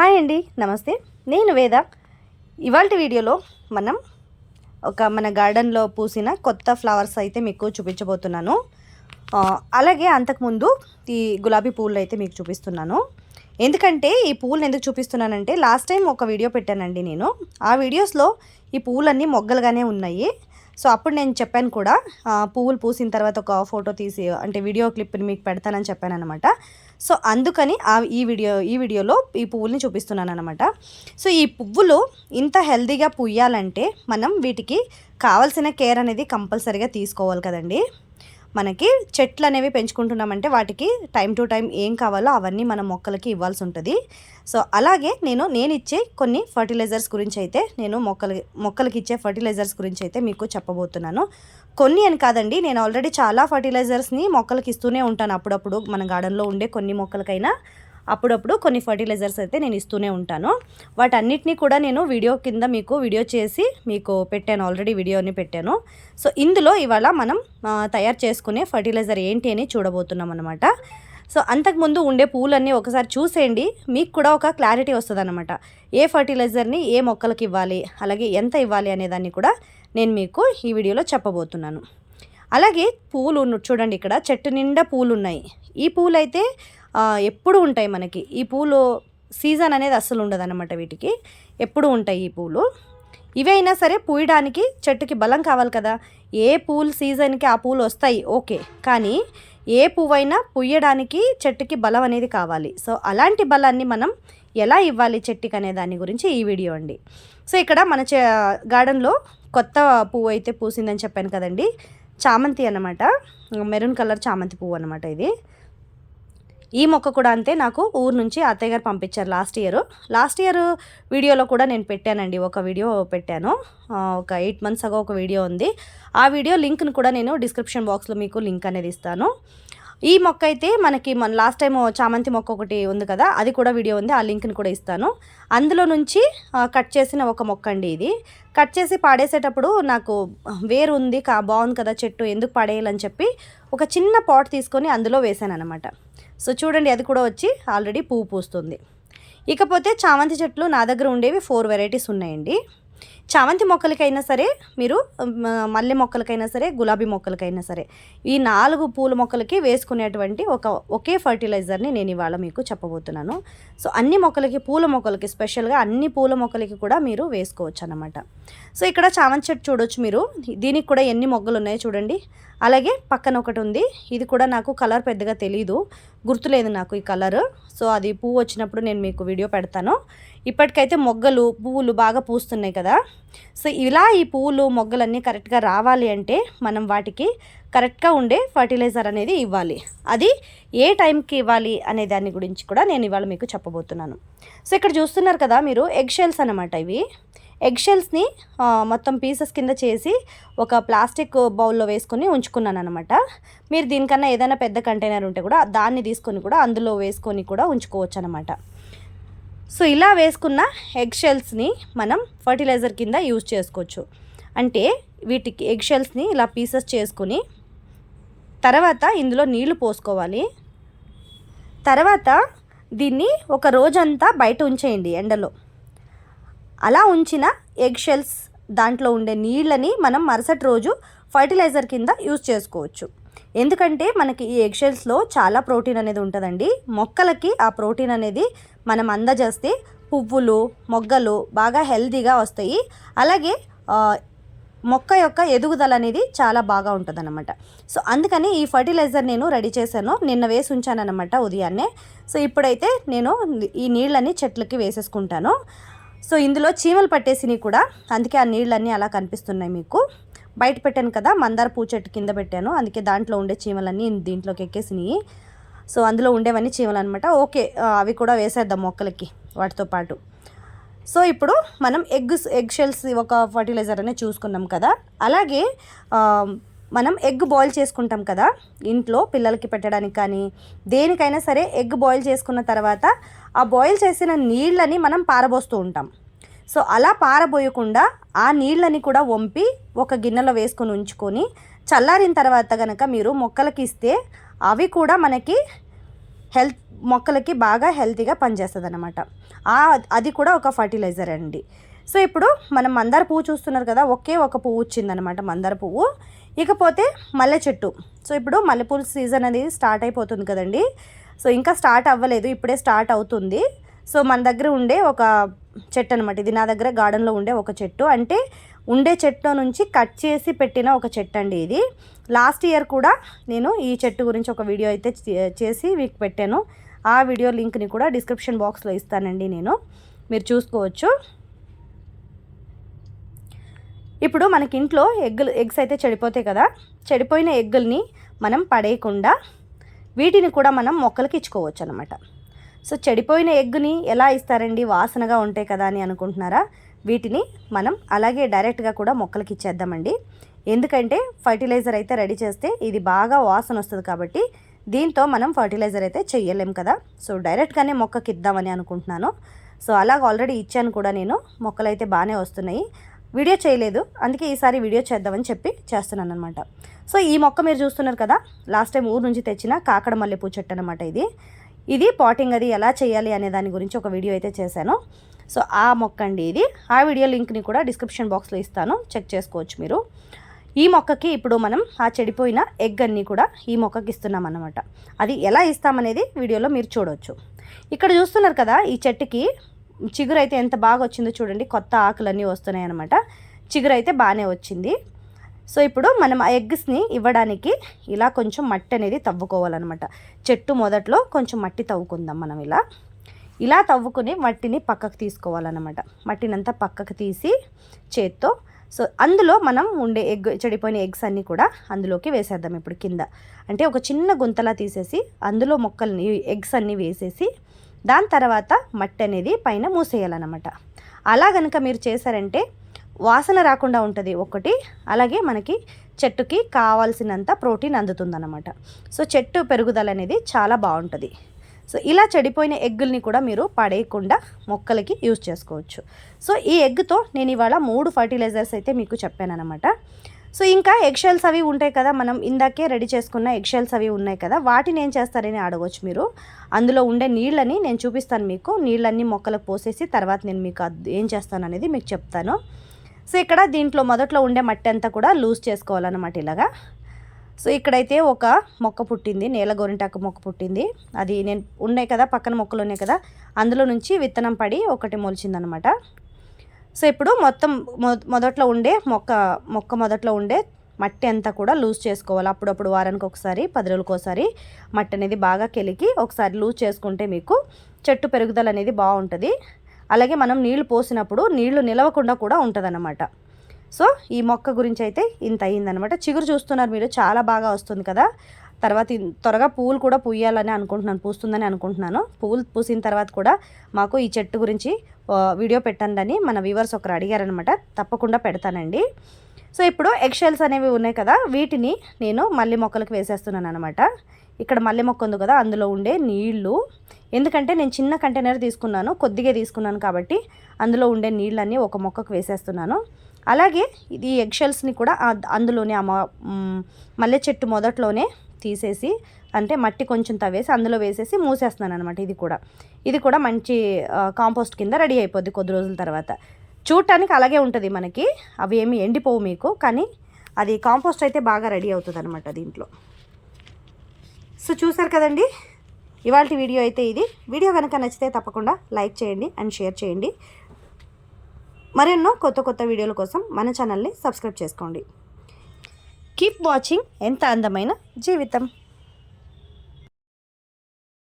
Hi అండి, నమస్తే. నేను వేద. ఇవాల్టి వీడియోలో మనం మన గార్డెన్లో పూసిన కొత్త ఫ్లవర్స్ అయితే మీకు చూపించబోతున్నాను. అలాగే అంతకుముందు ఈ గులాబీ పూలు అయితే మీకు చూపిస్తున్నాను. ఎందుకంటే ఈ పూలను ఎందుకు చూపిస్తున్నానంటే లాస్ట్ టైం ఒక వీడియో పెట్టానండి నేను. ఆ వీడియోస్లో ఈ పూలన్నీ మొగ్గలుగానే ఉన్నాయి. సో అప్పుడు నేను చెప్పాను కూడా, పువ్వులు పూసిన తర్వాత ఒక ఫోటో తీసి అంటే వీడియో క్లిప్ని మీకు పెడతానని చెప్పాను అనమాట. సో అందుకని ఈ వీడియోలో ఈ పువ్వుల్ని చూపిస్తున్నాను అనమాట. సో ఈ పువ్వులు ఇంత హెల్తీగా పూయాలంటే మనం వీటికి కావాల్సిన కేర్ అనేది కంపల్సరీగా తీసుకోవాలి కదండి. మనకి చెట్లు అనేవి పెంచుకుంటున్నామంటే వాటికి టైం టు టైం ఏం కావాలో అవన్నీ మనం మొక్కలకి ఇవ్వాల్సి ఉంటుంది. సో అలాగే నేను ఇచ్చే కొన్ని ఫర్టిలైజర్స్ గురించి అయితే నేను మొక్కలకి ఇచ్చే ఫర్టిలైజర్స్ గురించి అయితే మీకు చెప్పబోతున్నాను. కొన్ని అని కాదండి, నేను ఆల్రెడీ చాలా ఫర్టిలైజర్స్ని మొక్కలకి ఇస్తూనే ఉంటాను. అప్పుడప్పుడు మన గార్డెన్లో ఉండే కొన్ని మొక్కలకైనా అప్పుడప్పుడు కొన్ని ఫర్టిలైజర్స్ అయితే నేను ఇస్తూనే ఉంటాను. వాటన్నిటినీ కూడా నేను వీడియో కింద వీడియో చేసి మీకు పెట్టాను, ఆల్రెడీ వీడియోని పెట్టాను. సో ఇందులో ఇవాళ మనం తయారు చేసుకునే ఫర్టిలైజర్ ఏంటి అని చూడబోతున్నాం అనమాట. సో అంతకుముందు ఉండే పూలన్నీ ఒకసారి చూసేయండి, మీకు కూడా ఒక క్లారిటీ వస్తుంది అనమాట. ఏ ఫర్టిలైజర్ని ఏ మొక్కలకి ఇవ్వాలి, అలాగే ఎంత ఇవ్వాలి అనేదాన్ని కూడా నేను మీకు ఈ వీడియోలో చెప్పబోతున్నాను. అలాగే పూలు చూడండి, ఇక్కడ చెట్టు నిండా పూలు ఉన్నాయి. ఈ పూలు అయితే ఎప్పుడు ఉంటాయి మనకి. ఈ పూలు సీజన్ అనేది అస్సలు ఉండదు అనమాట, వీటికి ఎప్పుడు ఉంటాయి ఈ పూలు. ఇవైనా సరే పూయడానికి చెట్టుకి బలం కావాలి కదా. ఏ పూలు సీజన్కి ఆ పూలు వస్తాయి ఓకే, కానీ ఏ పువ్వైనా పుయ్యడానికి చెట్టుకి బలం అనేది కావాలి. సో అలాంటి బలాన్ని మనం ఎలా ఇవ్వాలి చెట్టుకి అనే దాని గురించి ఈ వీడియో అండి. సో ఇక్కడ మన గార్డెన్లో కొత్త పువ్వు అయితే పూసిందని చెప్పాను కదండి, చామంతి అన్నమాట. మెరూన్ కలర్ చామంతి పువ్వు అనమాట ఇది. ఈ మొక్క కూడా అంతే, నాకు ఊరు నుంచి అత్తయ్య గారు పంపించారు లాస్ట్ ఇయర్ వీడియోలో కూడా నేను పెట్టానండి, ఒక వీడియో పెట్టాను. ఒక 8 months అగో ఒక వీడియో ఉంది. ఆ వీడియో లింక్ను కూడా నేను డిస్క్రిప్షన్ బాక్స్లో మీకు లింక్ అనేది ఇస్తాను. ఈ మొక్క అయితే మనకి లాస్ట్ టైం చామంతి మొక్క ఒకటి ఉంది కదా, అది కూడా వీడియో ఉంది, ఆ లింక్ని కూడా ఇస్తాను. అందులో నుంచి కట్ చేసిన ఒక మొక్క అండి ఇది. కట్ చేసి పాడేసేటప్పుడు నాకు వేరు ఉంది బాగుంది కదా చెట్టు, ఎందుకు పాడేయాలని చెప్పి ఒక చిన్న పాట్ తీసుకొని అందులో వేసాను అనమాట. సో చూడండి, అది కూడా వచ్చి ఆల్రెడీ పువ్వు పూస్తుంది. ఇకపోతే చామంతి చెట్లు నా దగ్గర ఉండేవి 4 varieties ఉన్నాయండి. చామంతి మొక్కలకైనా సరే, మీరు మల్లె మొక్కలకైనా సరే, గులాబీ మొక్కలకైనా సరే, ఈ 4 పూల మొక్కలకి వేసుకునేటువంటి ఒకే ఫర్టిలైజర్ని నేను ఇవాళ మీకు చెప్పబోతున్నాను. సో అన్ని మొక్కలకి, పూల మొక్కలకి స్పెషల్గా అన్ని పూల మొక్కలకి కూడా మీరు వేసుకోవచ్చు అన్నమాట. సో ఇక్కడ చామంతి చెట్టు చూడొచ్చు మీరు, దీనికి కూడా ఎన్ని మొగ్గలు ఉన్నాయో చూడండి. అలాగే పక్కన ఒకటి ఉంది, ఇది కూడా నాకు కలర్ పెద్దగా తెలీదు, గుర్తులేదు నాకు ఈ కలర్. సో అది పువ్వు వచ్చినప్పుడు నేను మీకు వీడియో పెడతాను. ఇప్పటికైతే పువ్వులు బాగా పూస్తున్నాయి కదా. సో ఇలా ఈ పువ్వులు మొగ్గలన్నీ కరెక్ట్గా రావాలి అంటే మనం వాటికి కరెక్ట్గా ఉండే ఫర్టిలైజర్ అనేది ఇవ్వాలి. అది ఏ టైంకి ఇవ్వాలి అనే దాని గురించి కూడా నేను ఇవాళ మీకు చెప్పబోతున్నాను. సో ఇక్కడ చూస్తున్నారు కదా మీరు, ఎగ్ షెల్స్ అనమాట ఇవి. ఎగ్ షెల్స్ని మొత్తం పీసెస్ కింద చేసి ఒక ప్లాస్టిక్ బౌల్లో వేసుకొని ఉంచుకున్నాను అనమాట. మీరు దీనికన్నా ఏదైనా పెద్ద కంటైనర్ ఉంటే కూడా దాన్ని తీసుకొని కూడా అందులో వేసుకొని కూడా ఉంచుకోవచ్చు అనమాట. సో ఇలా వేసుకున్న ఎగ్ షెల్స్ని మనం ఫర్టిలైజర్ కింద యూజ్ చేసుకోవచ్చు. అంటే వీటికి ఎగ్ షెల్స్ని ఇలా పీసెస్ చేసుకుని తర్వాత ఇందులో నీళ్లు పోసుకోవాలి. తర్వాత దీన్ని ఒక రోజంతా బయట ఉంచేయండి ఎండలో. అలా ఉంచిన ఎగ్ షెల్స్ దాంట్లో ఉండే నీళ్ళని మనం మరుసటి రోజు ఫర్టిలైజర్ కింద యూజ్ చేసుకోవచ్చు. ఎందుకంటే మనకి ఈ ఎగ్ షెల్స్లో చాలా ప్రోటీన్ అనేది ఉంటుందండి. మొక్కలకి ఆ ప్రోటీన్ అనేది మనం అందజేస్తే పువ్వులు, మొగ్గలు బాగా హెల్తీగా వస్తాయి. అలాగే మొక్క యొక్క ఎదుగుదల అనేది చాలా బాగా ఉంటుంది అన్నమాట. సో అందుకని ఈ ఫర్టిలైజర్ నేను రెడీ చేశాను, నిన్న వేసి ఉంచాను అనమాట ఉదయాన్నే. సో ఇప్పుడైతే నేను ఈ నీళ్ళని చెట్లకి వేసేసుకుంటాను. సో ఇందులో చీమలు పట్టేసినవి కూడా, అందుకే ఆ నీళ్ళన్నీ అలా కనిపిస్తున్నాయి మీకు. బయట పెట్టాను కదా, మందార పూ చెట్టు కింద పెట్టాను, అందుకే దాంట్లో ఉండే చీమలన్నీ దీంట్లోకి ఎక్కేసినాయి. సో అందులో ఉండేవన్నీ చీమలు అనమాట. ఓకే, అవి కూడా వేసేద్దాం మొక్కలకి వాటితో పాటు. సో ఇప్పుడు మనం ఎగ్ షెల్స్ ఒక ఫర్టిలైజర్ అనేది చూసుకున్నాం కదా. అలాగే మనం ఎగ్ బాయిల్ చేసుకుంటాం కదా ఇంట్లో పిల్లలకి పెట్టడానికి కానీ దేనికైనా సరే. ఎగ్ బాయిల్ చేసుకున్న తర్వాత ఆ బాయిల్ చేసిన నీళ్ళని మనం పారబోస్తూ ఉంటాం. సో అలా పారబోయకుండా ఆ నీళ్ళని కూడా వంపి ఒక గిన్నెలో వేసుకొని ఉంచుకొని చల్లారిన తర్వాత కనుక మీరు మొక్కలకి ఇస్తే అవి కూడా మనకి మొక్కలకి బాగా హెల్తీగా పనిచేస్తుంది అనమాట. అది కూడా ఒక ఫర్టిలైజర్ అండి. సో ఇప్పుడు మనం మందార పువ్వు చూస్తున్నారు కదా, ఒకే ఒక పువ్వు వచ్చిందనమాట మందార పువ్వు. ఇకపోతే మల్లె చెట్టు. సో ఇప్పుడు మల్లెపూల సీజన్ అనేది స్టార్ట్ అయిపోతుంది కదండి. సో ఇంకా స్టార్ట్ అవ్వలేదు, ఇప్పుడే స్టార్ట్ అవుతుంది. సో మన దగ్గర ఉండే ఒక చెట్టు అనమాట ఇది. నా దగ్గర గార్డెన్లో ఉండే ఒక చెట్టు, అంటే ఉండే చెట్టు నుంచి కట్ చేసి పెట్టిన ఒక చెట్టు అండి ఇది. లాస్ట్ ఇయర్ కూడా నేను ఈ చెట్టు గురించి ఒక వీడియో అయితే చేసి మీకు పెట్టాను. ఆ వీడియో లింక్ని కూడా డిస్క్రిప్షన్ బాక్స్లో ఇస్తానండి, మీరు చూసుకోవచ్చు. ఇప్పుడు మనకి ఇంట్లో ఎగ్స్ అయితే చెడిపోతాయి కదా, చెడిపోయిన ఎగ్గుల్ని మనం పడేయకుండా వీటిని కూడా మనం మొక్కలకి ఇచ్చుకోవచ్చు అనమాట. సో చెడిపోయిన ఎగ్గుని ఎలా ఇస్తారండి, వాసనగా ఉంటాయి కదా అని అనుకుంటున్నారా? వీటిని మనం అలాగే డైరెక్ట్గా కూడా మొక్కలకి ఇచ్చేద్దామండి. ఎందుకంటే ఫర్టిలైజర్ అయితే రెడీ చేస్తే ఇది బాగా వాసన వస్తుంది కాబట్టి దీంతో మనం ఫర్టిలైజర్ అయితే చెయ్యలేం కదా. సో డైరెక్ట్గానే మొక్కకి ఇద్దామని అనుకుంటున్నాను. సో అలాగ ఆల్రెడీ ఇచ్చాను కూడా నేను, మొక్కలు అయితే బాగానే వస్తున్నాయి. వీడియో చేయలేదు, అందుకే ఈసారి వీడియో చేద్దామని చెప్పి చేస్తున్నాను అనమాట. సో ఈ మొక్క మీరు చూస్తున్నారు కదా, లాస్ట్ టైం ఊరు నుంచి తెచ్చిన కాకడ మల్లెపూ చెట్టు అనమాట ఇది పాటింగ్ అది ఎలా చేయాలి అనే దాని గురించి ఒక వీడియో అయితే చేశాను. సో ఆ మొక్క అండి ఇది. ఆ వీడియో లింక్ని కూడా డిస్క్రిప్షన్ బాక్స్లో ఇస్తాను, చెక్ చేసుకోవచ్చు మీరు. ఈ మొక్కకి ఇప్పుడు మనం ఆ చెడిపోయిన ఎగ్ అన్నీ కూడా ఈ మొక్కకి ఇస్తున్నాం అన్నమాట. అది ఎలా ఇస్తామనేది వీడియోలో మీరు చూడవచ్చు. ఇక్కడ చూస్తున్నారు కదా, ఈ చెట్టుకి చిగురు అయితే ఎంత బాగా వచ్చిందో చూడండి, కొత్త ఆకులన్నీ వస్తున్నాయి అన్నమాట. చిగురు అయితే బాగానే వచ్చింది. సో ఇప్పుడు మనం ఆ ఎగ్స్ని ఇవ్వడానికి ఇలా కొంచెం మట్టి అనేది తవ్వుకోవాలన్నమాట. చెట్టు మొదట్లో కొంచెం మట్టి తవ్వుకుందాం మనం. ఇలా తవ్వుకుని మట్టిని పక్కకు తీసుకోవాలన్నమాట. మట్టినంతా పక్కకు తీసి చేత్తో, సో అందులో మనం ఉండే చెడిపోయిన ఎగ్స్ అన్నీ కూడా అందులోకి వేసేద్దాం. ఇప్పుడు కింద అంటే ఒక చిన్న గుంతలా తీసేసి అందులో మొక్కల్ని ఎగ్స్ అన్నీ వేసేసి దాని తర్వాత మట్టి అనేది పైన మూసేయాలన్నమాట. అలా కనుక మీరు చేశారంటే వాసన రాకుండా ఉంటుంది ఒకటి, అలాగే మనకి చెట్టుకి కావాల్సినంత ప్రోటీన్ అందుతుందన్నమాట. సో చెట్టు పెరుగుదల అనేది చాలా బాగుంటుంది. సో ఇలా చెడిపోయిన ఎగ్గుల్ని కూడా మీరు పడేయకుండా మొక్కలకి యూజ్ చేసుకోవచ్చు. సో ఈ ఎగ్తో నేను ఇవాళ 3 ఫర్టిలైజర్స్ అయితే మీకు చెప్పాను అనమాట. సో ఇంకా ఎగ్షెల్స్ అవి ఉంటాయి కదా, మనం ఇందాకే రెడీ చేసుకున్న ఎగ్షెల్స్ అవి ఉన్నాయి కదా, వాటిని ఏం చేస్తారని అడగవచ్చు మీరు. అందులో ఉండే నీళ్ళని నేను చూపిస్తాను మీకు. నీళ్ళన్నీ మొక్కలకు పోసేసి తర్వాత నేను మీకు ఏం చేస్తాను అనేది మీకు చెప్తాను. సో ఇక్కడ దీంట్లో మొదట్లో ఉండే మట్టి అంతా కూడా లూజ్ చేసుకోవాలన్నమాట ఇలాగా. సో ఇక్కడైతే ఒక మొక్క పుట్టింది, నేల గోరింటాకు మొక్క పుట్టింది. అది నేను ఉన్నాయి కదా, పక్కన మొక్కలు ఉన్నాయి కదా, అందులో నుంచి విత్తనం పడి ఒకటి మొలిచిందనమాట. సో ఇప్పుడు మొత్తం మొదట్లో ఉండే మొక్క మొదట్లో ఉండే మట్టి అంతా కూడా లూజ్ చేసుకోవాలి. అప్పుడప్పుడు వారానికి ఒకసారి, 10 రోజులకు ఒకసారి మట్టి అనేది బాగా కెలికి ఒకసారి లూజ్ చేసుకుంటే మీకు చెట్టు పెరుగుదల అనేది బాగుంటుంది. అలాగే మనం నీళ్లు పోసినప్పుడు నీళ్లు నిలవకుండా కూడా ఉంటుందన్నమాట. సో ఈ మొక్క గురించి అయితే ఇంత అయ్యిందనమాట. చిగురు చూస్తున్నారు మీరు, చాలా బాగా వస్తుంది కదా. తర్వాత త్వరగా పువ్వులు కూడా పూయాలని అనుకుంటున్నాను, పూస్తుందని అనుకుంటున్నాను. పువ్వులు పూసిన తర్వాత కూడా మాకు ఈ చెట్టు గురించి వీడియో పెట్టండి అని మన వ్యూవర్స్ ఒకరు అడిగారనమాట. తప్పకుండా పెడతానండి. సో ఇప్పుడు ఎగ్షెల్స్ అనేవి ఉన్నాయి కదా, వీటిని నేను మల్లె మొక్కలకు వేసేస్తున్నాను అనమాట. ఇక్కడ మల్లె మొక్క ఉంది కదా, అందులో ఉండే నీళ్లు, ఎందుకంటే నేను చిన్న కంటైనర్ తీసుకున్నాను, కొద్దిగా తీసుకున్నాను కాబట్టి అందులో ఉండే నీళ్ళన్నీ ఒక మొక్కకు వేసేస్తున్నాను. అలాగే ఇది ఎగ్షెల్స్ని కూడా అందులోనే మల్లె చెట్టు మొదట్లోనే తీసేసి, అంటే మట్టి కొంచెం తవ్వేసి అందులో వేసేసి మూసేస్తున్నాను అనమాట. ఇది కూడా మంచి కాంపోస్ట్ కింద రెడీ అయిపోద్ది కొద్ది రోజుల తర్వాత. చూడటానికి అలాగే ఉంటుంది మనకి, అవి ఏమి ఎండిపోవు మీకు, కానీ అది కాంపోస్ట్ అయితే బాగా రెడీ అవుతుంది అనమాట దీంట్లో. సో చూసారు కదండి, ఇవాళ వీడియో అయితే ఇది. వీడియో కనుక నచ్చితే తప్పకుండా లైక్ చేయండి అండ్ షేర్ చేయండి. మరెన్నో కొత్త వీడియోల కోసం మన ఛానల్ని సబ్స్క్రైబ్ చేసుకోండి. కీప్ వాచింగ్ ఎంత అందమైన జీవితం.